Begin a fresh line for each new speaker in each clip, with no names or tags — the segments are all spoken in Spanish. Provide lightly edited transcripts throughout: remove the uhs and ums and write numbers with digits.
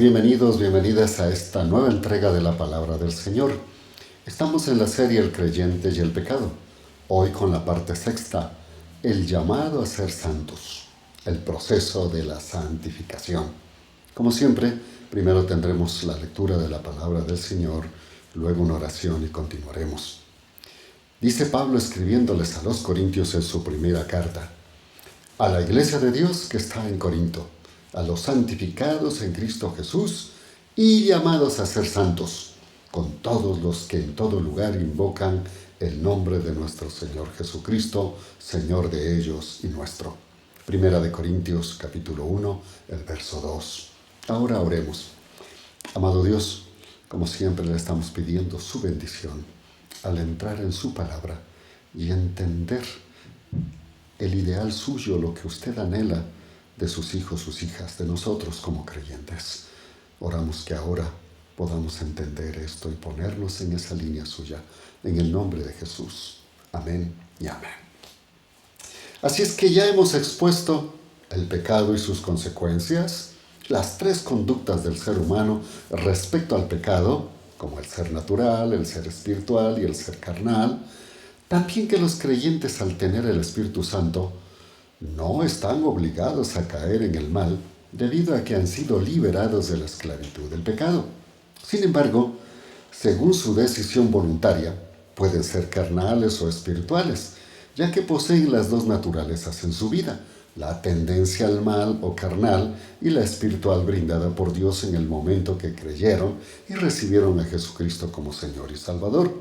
bienvenidos, bienvenidas a esta nueva entrega de la Palabra del Señor. Estamos en la serie El creyente y el pecado. Hoy con la parte sexta, el llamado a ser santos, el proceso de la santificación. Como siempre, primero tendremos la lectura de la Palabra del Señor, luego una oración y continuaremos. Dice Pablo escribiéndoles a los Corintios en su primera carta: a la iglesia de Dios que está en Corinto, a los santificados en Cristo Jesús y llamados a ser santos, con todos los que en todo lugar invocan el nombre de nuestro Señor Jesucristo, Señor de ellos y nuestro. Primera de Corintios, capítulo 1, el verso 2. Ahora oremos. Amado Dios, como siempre le estamos pidiendo su bendición al entrar en su palabra y entender el ideal suyo, lo que usted anhela de sus hijos, sus hijas, de nosotros como creyentes. Oramos que ahora podamos entender esto y ponernos en esa línea suya, en el nombre de Jesús. Amén y amén. Así es que ya hemos expuesto el pecado y sus consecuencias, las tres conductas del ser humano respecto al pecado, como el ser natural, el ser espiritual y el ser carnal. También que los creyentes, al tener el Espíritu Santo, no están obligados a caer en el mal debido a que han sido liberados de la esclavitud del pecado. Sin embargo, según su decisión voluntaria, pueden ser carnales o espirituales, ya que poseen las dos naturalezas en su vida, la tendencia al mal o carnal y la espiritual brindada por Dios en el momento que creyeron y recibieron a Jesucristo como Señor y Salvador.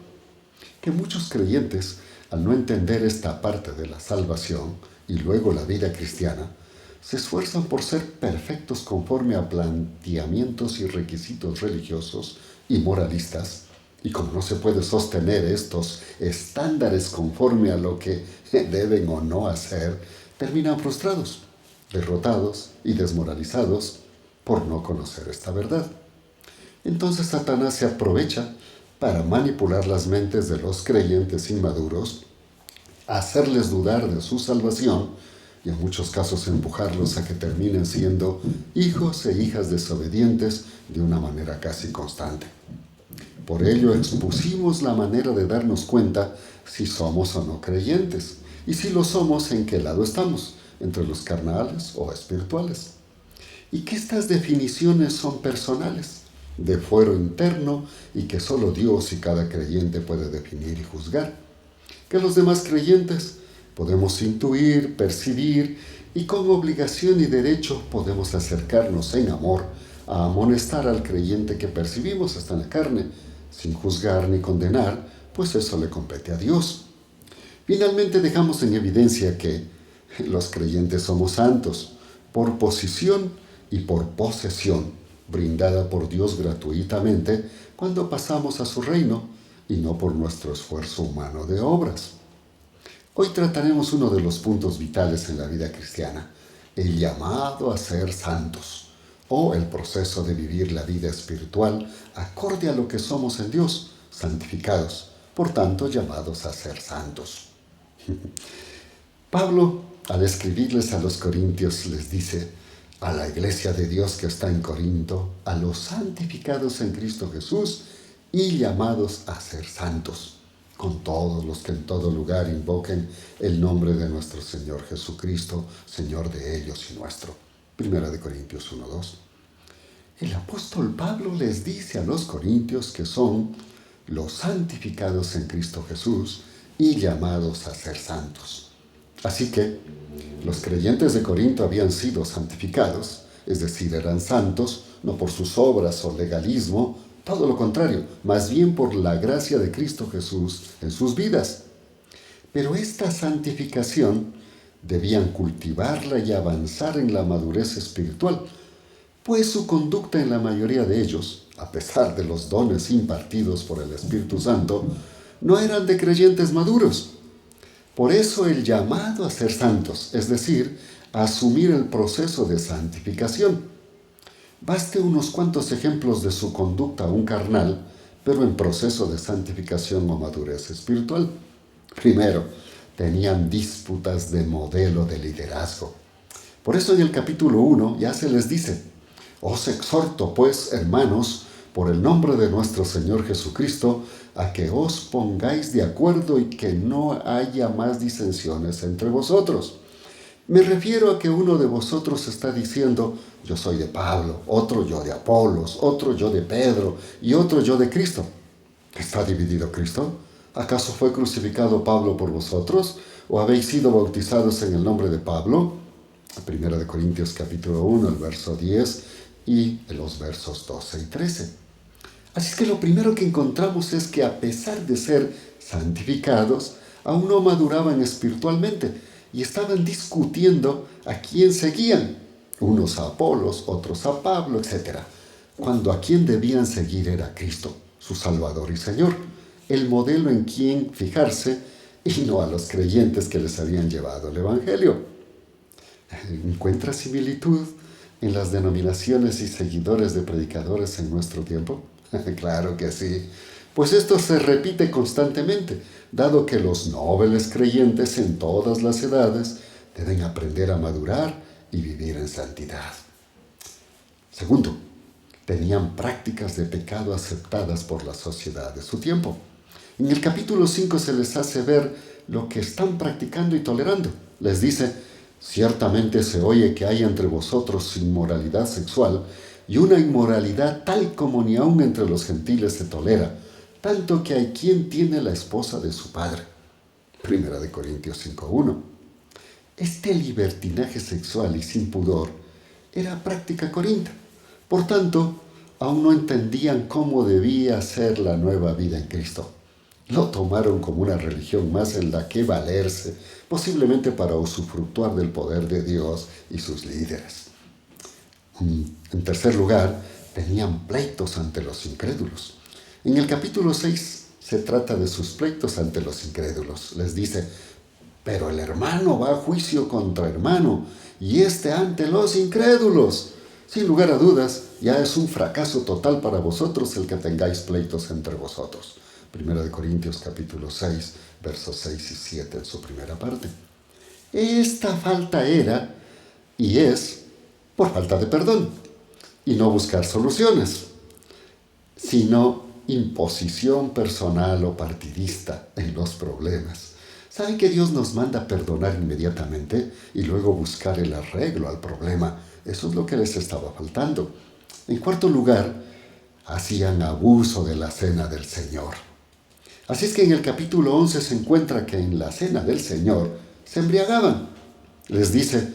Que muchos creyentes, al no entender esta parte de la salvación y luego la vida cristiana, se esfuerzan por ser perfectos conforme a planteamientos y requisitos religiosos y moralistas, y como no se puede sostener estos estándares conforme a lo que deben o no hacer, terminan frustrados, derrotados y desmoralizados por no conocer esta verdad. Entonces Satanás se aprovecha para manipular las mentes de los creyentes inmaduros, hacerles dudar de su salvación y en muchos casos empujarlos a que terminen siendo hijos e hijas desobedientes de una manera casi constante. Por ello expusimos la manera de darnos cuenta si somos o no creyentes, y si lo somos, en qué lado estamos, entre los carnales o espirituales. Y que estas definiciones son personales, de fuero interno, y que solo Dios y cada creyente puede definir y juzgar. Que los demás creyentes podemos intuir, percibir, y con obligación y derecho podemos acercarnos en amor a amonestar al creyente que percibimos hasta en la carne, sin juzgar ni condenar, pues eso le compete a Dios. Finalmente dejamos en evidencia que los creyentes somos santos, por posición y por posesión, brindada por Dios gratuitamente cuando pasamos a su reino, y no por nuestro esfuerzo humano de obras. Hoy trataremos uno de los puntos vitales en la vida cristiana, el llamado a ser santos, o el proceso de vivir la vida espiritual acorde a lo que somos en Dios, santificados, por tanto llamados a ser santos. Pablo, al escribirles a los Corintios, les dice: a la iglesia de Dios que está en Corinto, a los santificados en Cristo Jesús y llamados a ser santos, con todos los que en todo lugar invoquen el nombre de nuestro Señor Jesucristo, Señor de ellos y nuestro. Primera de Corintios 1:2. El apóstol Pablo les dice a los corintios que son los santificados en Cristo Jesús y llamados a ser santos. Así que los creyentes de Corinto habían sido santificados, es decir, eran santos, no por sus obras o legalismo, todo lo contrario, más bien por la gracia de Cristo Jesús en sus vidas. Pero esta santificación debían cultivarla y avanzar en la madurez espiritual, pues su conducta en la mayoría de ellos, a pesar de los dones impartidos por el Espíritu Santo, no eran de creyentes maduros. Por eso el llamado a ser santos, es decir, a asumir el proceso de santificación. Baste unos cuantos ejemplos de su conducta aún carnal, pero en proceso de santificación o madurez espiritual. Primero, tenían disputas de modelo de liderazgo. Por eso en el capítulo 1 ya se les dice: Os exhorto, pues, hermanos, por el nombre de nuestro Señor Jesucristo, a que os pongáis de acuerdo y que no haya más disensiones entre vosotros. Me refiero a que uno de vosotros está diciendo, yo soy de Pablo, otro yo de Apolos, otro yo de Pedro y otro yo de Cristo. ¿Está dividido Cristo? ¿Acaso fue crucificado Pablo por vosotros? ¿O habéis sido bautizados en el nombre de Pablo? Primera de Corintios capítulo 1, el verso 10 y los versos 12 y 13. Así es que lo primero que encontramos es que a pesar de ser santificados, aún no maduraban espiritualmente y estaban discutiendo a quién seguían, unos a Apolos, otros a Pablo, etc., cuando a quien debían seguir era a Cristo, su Salvador y Señor, el modelo en quien fijarse y no a los creyentes que les habían llevado el Evangelio. ¿Encuentra similitud en las denominaciones y seguidores de predicadores en nuestro tiempo? Claro que sí, pues esto se repite constantemente, dado que los nobles creyentes en todas las edades deben aprender a madurar y vivir en santidad. Segundo, tenían prácticas de pecado aceptadas por la sociedad de su tiempo. En el capítulo 5 se les hace ver lo que están practicando y tolerando. Les dice, ciertamente se oye que hay entre vosotros inmoralidad sexual y una inmoralidad tal como ni aun entre los gentiles se tolera, tanto que hay quien tiene la esposa de su padre. Primera de Corintios 5:1. Este libertinaje sexual y sin pudor era práctica corintia. Por tanto, aún no entendían cómo debía ser la nueva vida en Cristo. Lo tomaron como una religión más en la que valerse, posiblemente para usufructuar del poder de Dios y sus líderes. En tercer lugar, tenían pleitos ante los incrédulos. En el capítulo 6 se trata de sus pleitos ante los incrédulos. Les dice, pero el hermano va a juicio contra hermano, y ante los incrédulos. Sin lugar a dudas, ya es un fracaso total para vosotros el que tengáis pleitos entre vosotros. Primera de Corintios capítulo 6, versos 6 y 7 en su primera parte. Esta falta era y es por falta de perdón y no buscar soluciones, sino imposición personal o partidista en los problemas. ¿Saben que Dios nos manda perdonar inmediatamente y luego buscar el arreglo al problema? Eso es lo que les estaba faltando. En cuarto lugar, hacían abuso de la cena del Señor. Así es que en el capítulo 11 se encuentra que en la cena del Señor se embriagaban. Les dice,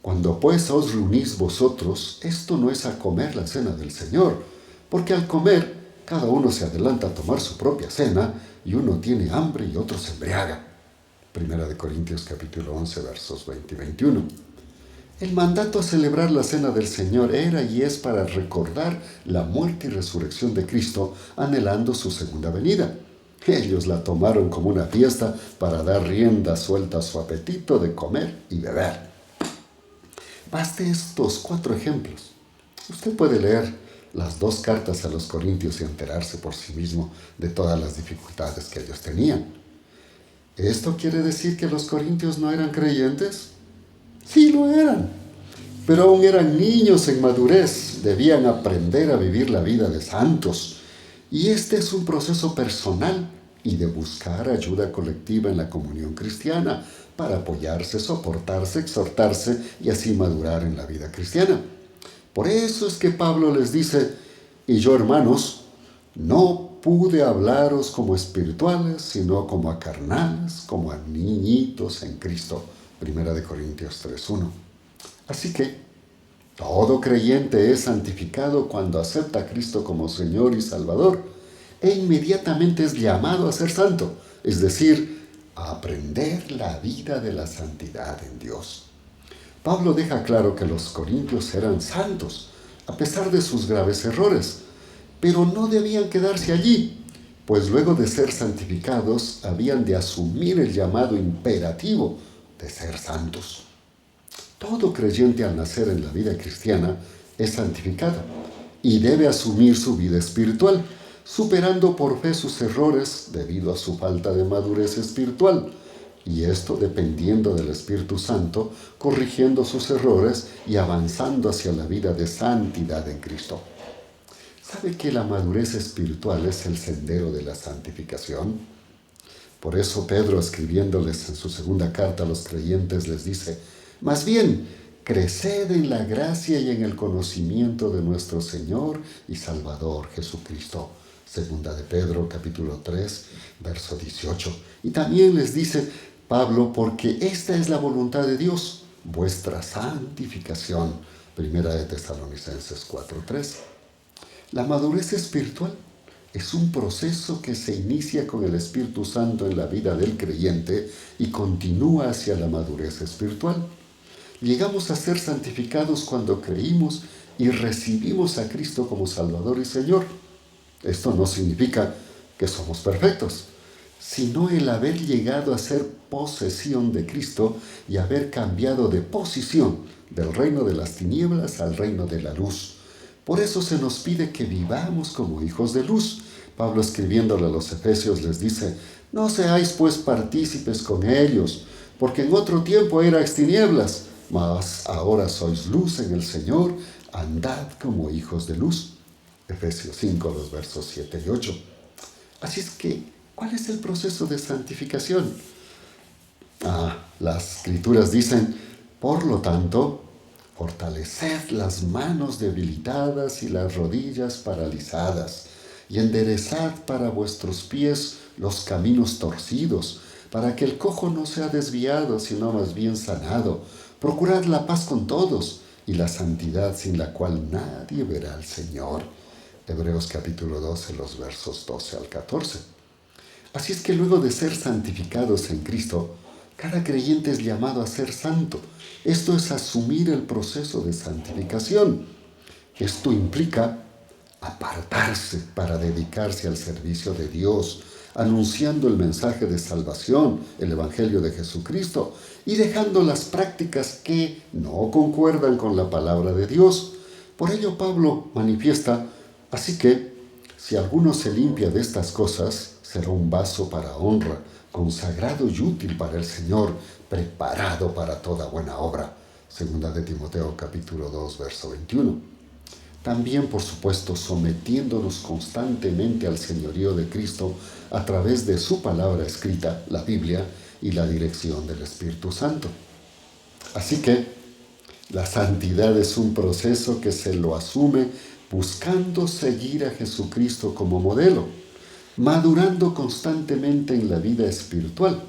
cuando pues os reunís vosotros, esto no es a comer la cena del Señor, porque al comer cada uno se adelanta a tomar su propia cena y uno tiene hambre y otro se embriaga. Primera de Corintios capítulo 11 versos 20 y 21. El mandato a celebrar la cena del Señor era y es para recordar la muerte y resurrección de Cristo, anhelando su segunda venida. Ellos la tomaron como una fiesta para dar rienda suelta a su apetito de comer y beber. Baste estos 4 ejemplos. Usted puede leer las 2 cartas a los Corintios y enterarse por sí mismo de todas las dificultades que ellos tenían. ¿Esto quiere decir que los corintios no eran creyentes? Sí lo eran, pero aún eran niños en madurez, debían aprender a vivir la vida de santos. Y este es un proceso personal y de buscar ayuda colectiva en la comunión cristiana para apoyarse, soportarse, exhortarse y así madurar en la vida cristiana. Por eso es que Pablo les dice, y yo hermanos, no pude hablaros como espirituales, sino como a carnales, como a niñitos en Cristo. Primera de Corintios 3:1. Así que todo creyente es santificado cuando acepta a Cristo como Señor y Salvador e inmediatamente es llamado a ser santo, es decir, a aprender la vida de la santidad en Dios. Pablo deja claro que los corintios eran santos, a pesar de sus graves errores, pero no debían quedarse allí, pues luego de ser santificados habían de asumir el llamado imperativo de ser santos. Todo creyente al nacer en la vida cristiana es santificado y debe asumir su vida espiritual, superando por fe sus errores debido a su falta de madurez espiritual, Y esto dependiendo del Espíritu Santo, corrigiendo sus errores y avanzando hacia la vida de santidad en Cristo. ¿Sabe que la madurez espiritual es el sendero de la santificación? Por eso Pedro, escribiéndoles en su segunda carta a los creyentes, les dice: más bien, creced en la gracia y en el conocimiento de nuestro Señor y Salvador Jesucristo. Segunda de Pedro, capítulo 3, verso 18. Y también les dice Pablo: porque esta es la voluntad de Dios, vuestra santificación. Primera de Tesalonicenses 4:3. La madurez espiritual es un proceso que se inicia con el Espíritu Santo en la vida del creyente y continúa hacia la madurez espiritual. Llegamos a ser santificados cuando creímos y recibimos a Cristo como Salvador y Señor. Esto no significa que somos perfectos, sino el haber llegado a ser posesión de Cristo y haber cambiado de posición del reino de las tinieblas al reino de la luz. Por eso se nos pide que vivamos como hijos de luz. Pablo, escribiéndole a los Efesios, les dice: no seáis pues partícipes con ellos, porque en otro tiempo erais tinieblas, mas ahora sois luz en el Señor, andad como hijos de luz. Efesios 5, los versos 7 y 8. Así es que, ¿cuál es el proceso de santificación? Las Escrituras dicen: por lo tanto, fortaleced las manos debilitadas y las rodillas paralizadas, y enderezad para vuestros pies los caminos torcidos, para que el cojo no sea desviado, sino más bien sanado. Procurad la paz con todos, y la santidad sin la cual nadie verá al Señor. Hebreos capítulo 12, los versos 12 al 14. Así es que luego de ser santificados en Cristo, cada creyente es llamado a ser santo. Esto es asumir el proceso de santificación. Esto implica apartarse para dedicarse al servicio de Dios, anunciando el mensaje de salvación, el Evangelio de Jesucristo, y dejando las prácticas que no concuerdan con la palabra de Dios. Por ello Pablo manifiesta: así que, si alguno se limpia de estas cosas, será un vaso para honra, consagrado y útil para el Señor, preparado para toda buena obra. Segunda de Timoteo capítulo 2, verso 21. También, por supuesto, sometiéndonos constantemente al señorío de Cristo a través de su palabra escrita, la Biblia, y la dirección del Espíritu Santo. Así que la santidad es un proceso que se lo asume buscando seguir a Jesucristo como modelo, madurando constantemente en la vida espiritual.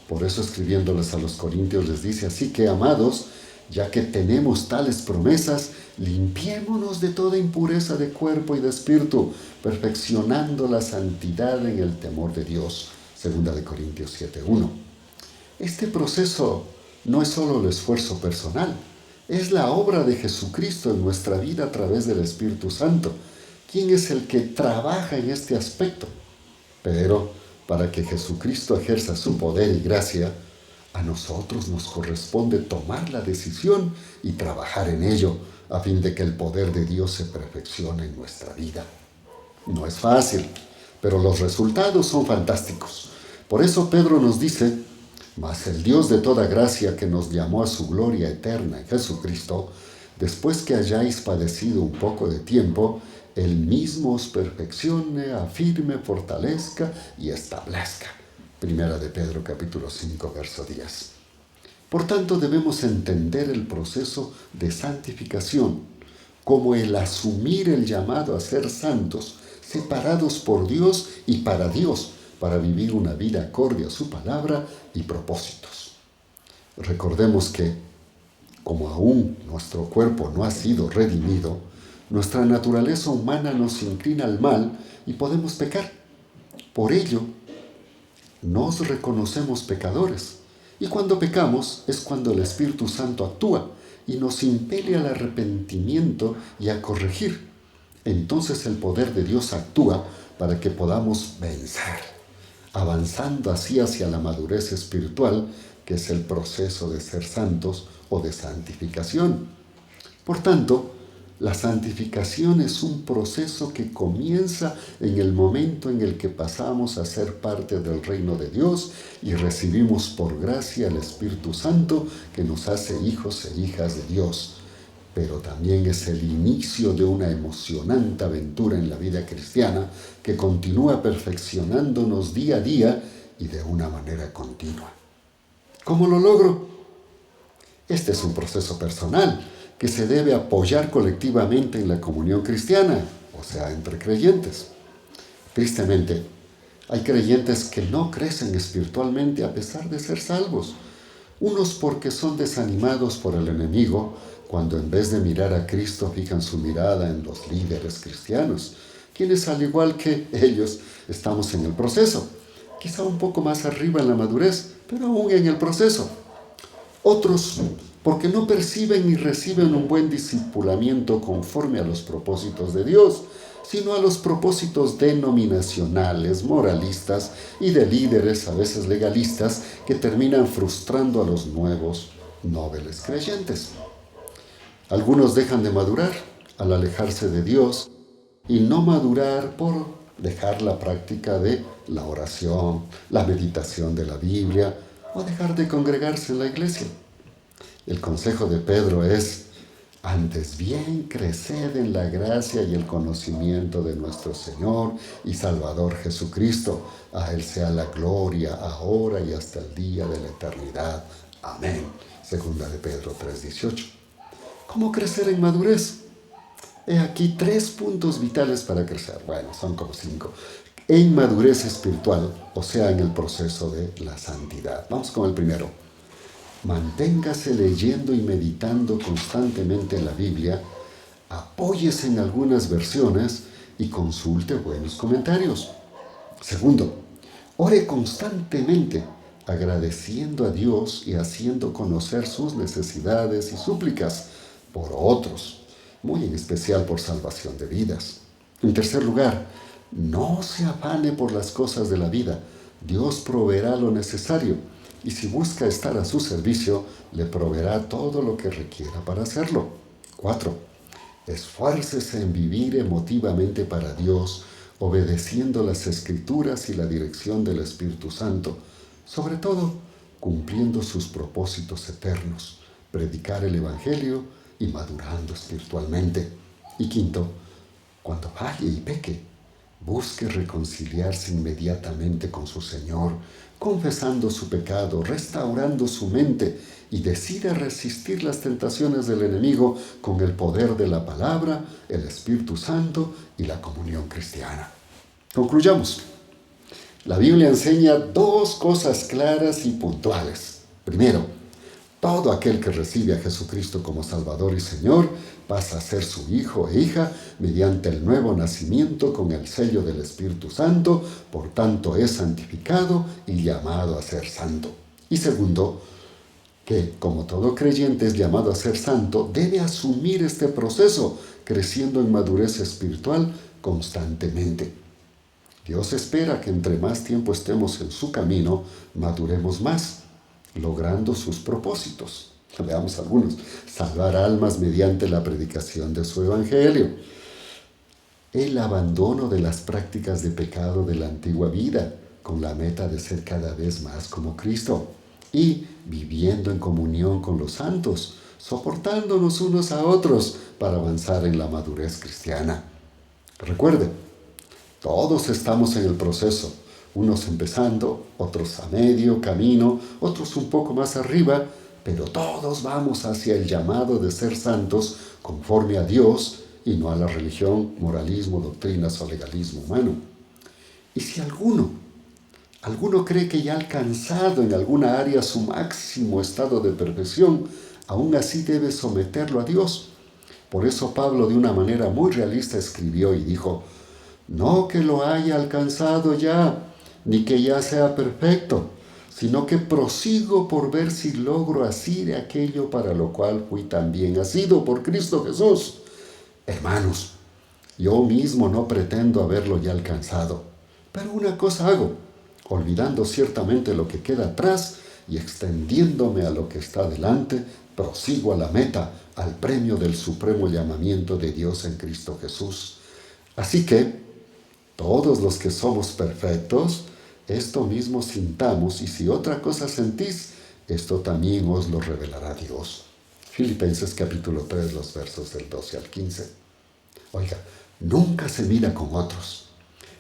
Por eso, escribiéndoles a los Corintios, les dice: así que, amados, ya que tenemos tales promesas, limpiémonos de toda impureza de cuerpo y de espíritu, perfeccionando la santidad en el temor de Dios. Segunda de Corintios 7:1. Este proceso no es solo el esfuerzo personal, es la obra de Jesucristo en nuestra vida a través del Espíritu Santo, quien es el que trabaja en este aspecto. Pero para que Jesucristo ejerza su poder y gracia, a nosotros nos corresponde tomar la decisión y trabajar en ello, a fin de que el poder de Dios se perfeccione en nuestra vida. No es fácil, pero los resultados son fantásticos. Por eso Pedro nos dice: mas el Dios de toda gracia, que nos llamó a su gloria eterna en Jesucristo, después que hayáis padecido un poco de tiempo, Él mismo os perfeccione, afirme, fortalezca y establezca. Primera de Pedro capítulo 5, verso 10. Por tanto, debemos entender el proceso de santificación como el asumir el llamado a ser santos, separados por Dios y para Dios, para vivir una vida acorde a su palabra y propósitos. Recordemos que, como aún nuestro cuerpo no ha sido redimido, nuestra naturaleza humana nos inclina al mal y podemos pecar. Por ello, nos reconocemos pecadores, y cuando pecamos es cuando el Espíritu Santo actúa y nos impele al arrepentimiento y a corregir. Entonces el poder de Dios actúa para que podamos vencer, avanzando así hacia la madurez espiritual, que es el proceso de ser santos o de santificación. Por tanto, La santificación es un proceso que comienza en el momento en el que pasamos a ser parte del reino de Dios y recibimos por gracia el Espíritu Santo que nos hace hijos e hijas de Dios. Pero también es el inicio de una emocionante aventura en la vida cristiana que continúa perfeccionándonos día a día y de una manera continua. ¿Cómo lo logro? Este es un proceso personal que se debe apoyar colectivamente en la comunión cristiana, o sea, entre creyentes. Tristemente, hay creyentes que no crecen espiritualmente a pesar de ser salvos. Unos porque son desanimados por el enemigo, cuando en vez de mirar a Cristo fijan su mirada en los líderes cristianos, quienes al igual que ellos estamos en el proceso, quizá un poco más arriba en la madurez, pero aún en el proceso. Otros porque no perciben ni reciben un buen discipulamiento conforme a los propósitos de Dios, sino a los propósitos denominacionales, moralistas y de líderes, a veces legalistas, que terminan frustrando a los nuevos nobles creyentes. Algunos dejan de madurar al alejarse de Dios y no madurar por dejar la práctica de la oración, la meditación de la Biblia o dejar de congregarse en la iglesia. El consejo de Pedro es: antes bien, creced en la gracia y el conocimiento de nuestro Señor y Salvador Jesucristo. A Él sea la gloria, ahora y hasta el día de la eternidad. Amén. Segunda de Pedro 3:18. ¿Cómo crecer en madurez? He aquí 3 puntos vitales para crecer. Bueno, son como 5. En madurez espiritual, o sea, en el proceso de la santidad. Vamos con el primero. Manténgase leyendo y meditando constantemente la Biblia, apóyese en algunas versiones y consulte buenos comentarios. Segundo, ore constantemente, agradeciendo a Dios y haciendo conocer sus necesidades y súplicas por otros, muy en especial por salvación de vidas. En tercer lugar, no se afane por las cosas de la vida. Dios proveerá lo necesario. Y si busca estar a su servicio, le proveerá todo lo que requiera para hacerlo. 4. Esfuércese en vivir emotivamente para Dios, obedeciendo las Escrituras y la dirección del Espíritu Santo, sobre todo cumpliendo sus propósitos eternos, predicar el Evangelio y madurando espiritualmente. Y 5. Cuando falle y peque, busque reconciliarse inmediatamente con su Señor, confesando su pecado, restaurando su mente y decida resistir las tentaciones del enemigo con el poder de la palabra, el Espíritu Santo y la comunión cristiana. Concluyamos. La Biblia enseña 2 cosas claras y puntuales. Primero, todo aquel que recibe a Jesucristo como Salvador y Señor pasa a ser su hijo e hija mediante el nuevo nacimiento con el sello del Espíritu Santo, por tanto es santificado y llamado a ser santo. Y segundo, que como todo creyente es llamado a ser santo, debe asumir este proceso, creciendo en madurez espiritual constantemente. Dios espera que entre más tiempo estemos en su camino, maduremos más, logrando sus propósitos. Veamos algunos. Salvar almas mediante la predicación de su evangelio. El abandono de las prácticas de pecado de la antigua vida, con la meta de ser cada vez más como Cristo. Y viviendo en comunión con los santos, soportándonos unos a otros para avanzar en la madurez cristiana. Recuerde, todos estamos en el proceso. Unos empezando, otros a medio camino, otros un poco más arriba, pero todos vamos hacia el llamado de ser santos conforme a Dios y no a la religión, moralismo, doctrinas o legalismo humano. Y si alguno cree que ya ha alcanzado en alguna área su máximo estado de perfección, aún así debe someterlo a Dios. Por eso Pablo, de una manera muy realista, escribió y dijo: no que lo haya alcanzado ya, ni que ya sea perfecto, sino que prosigo por ver si logro asir aquello para lo cual fui también asido por Cristo Jesús. Hermanos, yo mismo no pretendo haberlo ya alcanzado, pero una cosa hago, olvidando ciertamente lo que queda atrás y extendiéndome a lo que está delante, prosigo a la meta, al premio del supremo llamamiento de Dios en Cristo Jesús. Así que, todos los que somos perfectos, esto mismo sintamos, y si otra cosa sentís, esto también os lo revelará Dios. Filipenses capítulo 3, los versos del 12 al 15. Oiga, nunca se mira con otros.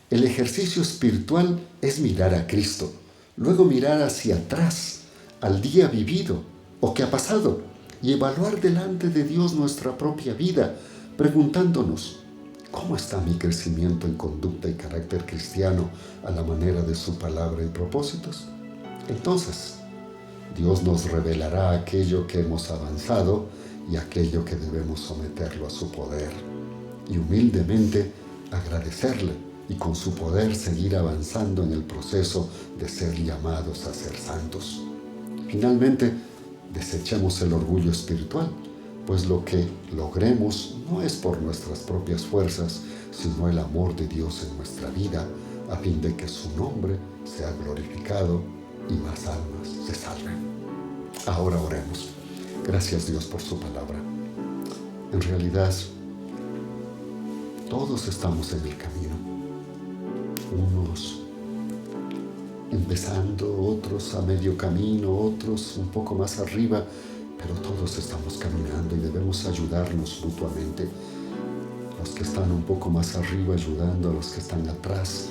El ejercicio espiritual es mirar a Cristo, luego mirar hacia atrás, al día vivido o que ha pasado, y evaluar delante de Dios nuestra propia vida, preguntándonos, ¿cómo está mi crecimiento en conducta y carácter cristiano a la manera de su palabra y propósitos? Entonces, Dios nos revelará aquello que hemos avanzado y aquello que debemos someterlo a su poder, y humildemente agradecerle y con su poder seguir avanzando en el proceso de ser llamados a ser santos. Finalmente, desechemos el orgullo espiritual, pues lo que logremos no es por nuestras propias fuerzas, sino el amor de Dios en nuestra vida, a fin de que su nombre sea glorificado y más almas se salven. Ahora oremos. Gracias, Dios, por su palabra. En realidad, todos estamos en el camino. Unos empezando, otros a medio camino, otros un poco más arriba, pero todos estamos caminando y debemos ayudarnos mutuamente. Los que están un poco más arriba ayudando a los que están atrás,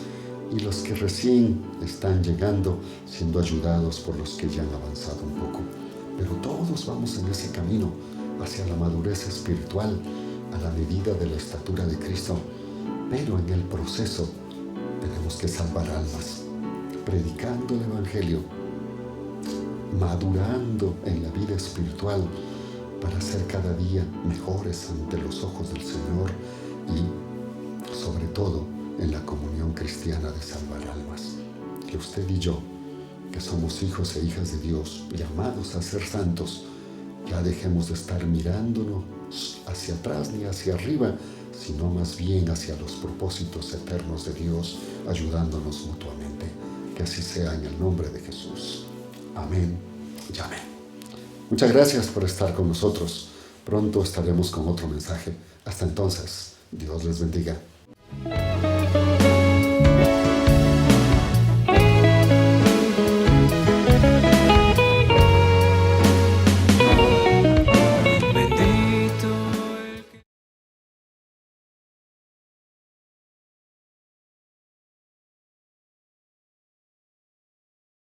y los que recién están llegando siendo ayudados por los que ya han avanzado un poco. Pero todos vamos en ese camino hacia la madurez espiritual, a la medida de la estatura de Cristo. Pero en el proceso tenemos que salvar almas, predicando el Evangelio, madurando en la vida espiritual para ser cada día mejores ante los ojos del Señor y, sobre todo, en la comunión cristiana de salvar almas. Que usted y yo, que somos hijos e hijas de Dios, llamados a ser santos, ya dejemos de estar mirándonos hacia atrás ni hacia arriba, sino más bien hacia los propósitos eternos de Dios, ayudándonos mutuamente. Que así sea en el nombre de Jesús. Amén y amén. Muchas gracias por estar con nosotros. Pronto estaremos con otro mensaje. Hasta entonces, Dios les bendiga.